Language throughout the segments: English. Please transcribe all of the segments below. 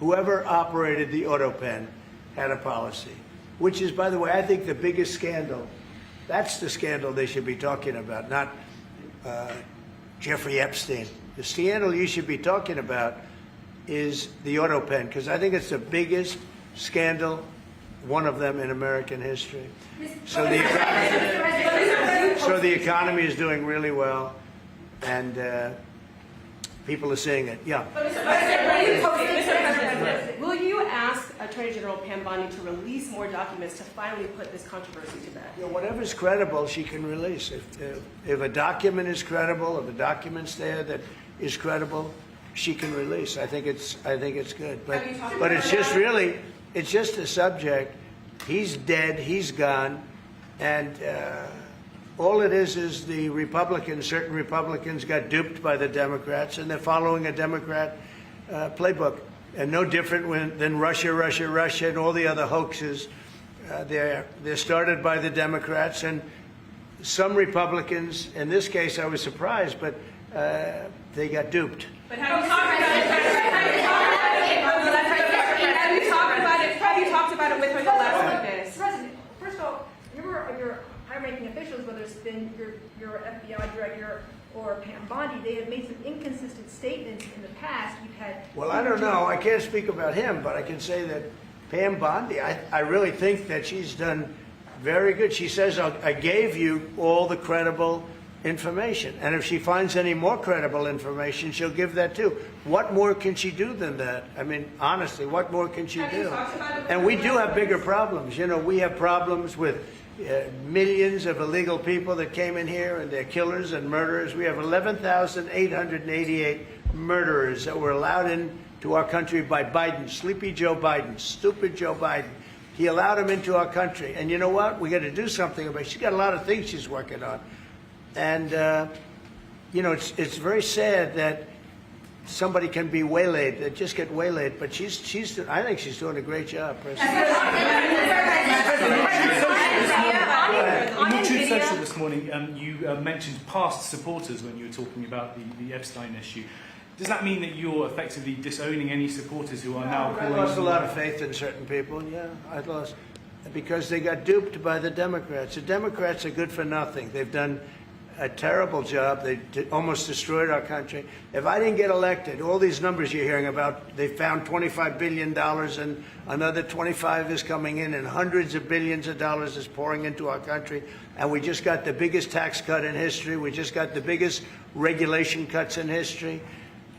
whoever operated the autopen had a policy, which is, by the way, I think the biggest scandal. That's the scandal they should be talking about, not Jeffrey Epstein. The scandal you should be talking about is the autopen, because I think it's the biggest scandal, one of them in American history. So the economy is doing really well, and people are seeing it. Yeah. Will you ask Attorney General Pam Bondi to release more documents to finally put this controversy to bed? You know, whatever's credible, she can release. If a document is credible, if a document's there that is credible, she can release. I think it's good. But it's just really, it's just a subject. He's dead. He's gone, and all it is the Republicans. Certain Republicans got duped by the Democrats, and they're following a Democrat playbook. And no different than Russia, and all the other hoaxes. They're started by the Democrats, and some Republicans. In this case, I was surprised, but they got duped. But have you talked about it with her the last witness? President, first of all, your high-ranking officials, whether it's been your FBI director or Pam Bondi, they have made some inconsistent statements in the past. You've had. Well, I don't know. I can't speak about him, but I can say that Pam Bondi, I really think that she's done very good. She says, I gave you all the credible information. And if she finds any more credible information, she'll give that too. What more can she do than that? I mean, honestly, what more can she do? And we do have bigger problems. You know, we have problems with millions of illegal people that came in here, and they're killers and murderers. We have 11,888 murderers that were allowed into our country by Biden, Sleepy Joe Biden, stupid Joe Biden. He allowed them into our country. And you know what? We got to do something about it. She's got a lot of things she's working on. And, you know, it's very sad that somebody can be waylaid, that just get waylaid, but I think she's doing a great job, President. In your Truth Social this morning, you mentioned past supporters when you were talking about the Epstein issue. Does that mean that you're effectively disowning any supporters who are now calling? I lost a lot of faith in certain people, yeah. I lost, because they got duped by the Democrats. The Democrats are good for nothing. They've done a terrible job. They almost destroyed our country. If I didn't get elected, all these numbers you're hearing about, they found $25 billion and another 25 is coming in, and hundreds of billions of dollars is pouring into our country. And we just got the biggest tax cut in history. We just got the biggest regulation cuts in history.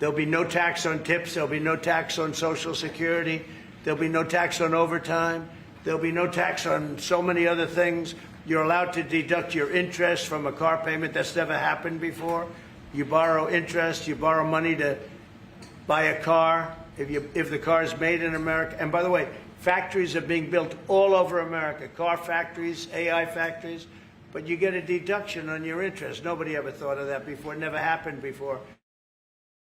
There'll be no tax on tips. There'll be no tax on Social Security. There'll be no tax on overtime. There'll be no tax on so many other things. You're allowed to deduct your interest from a car payment. That's never happened before. You borrow interest, you borrow money to buy a car if the car is made in America. And by the way, factories are being built all over America, car factories, AI factories, but you get a deduction on your interest. Nobody ever thought of that before. It never happened before.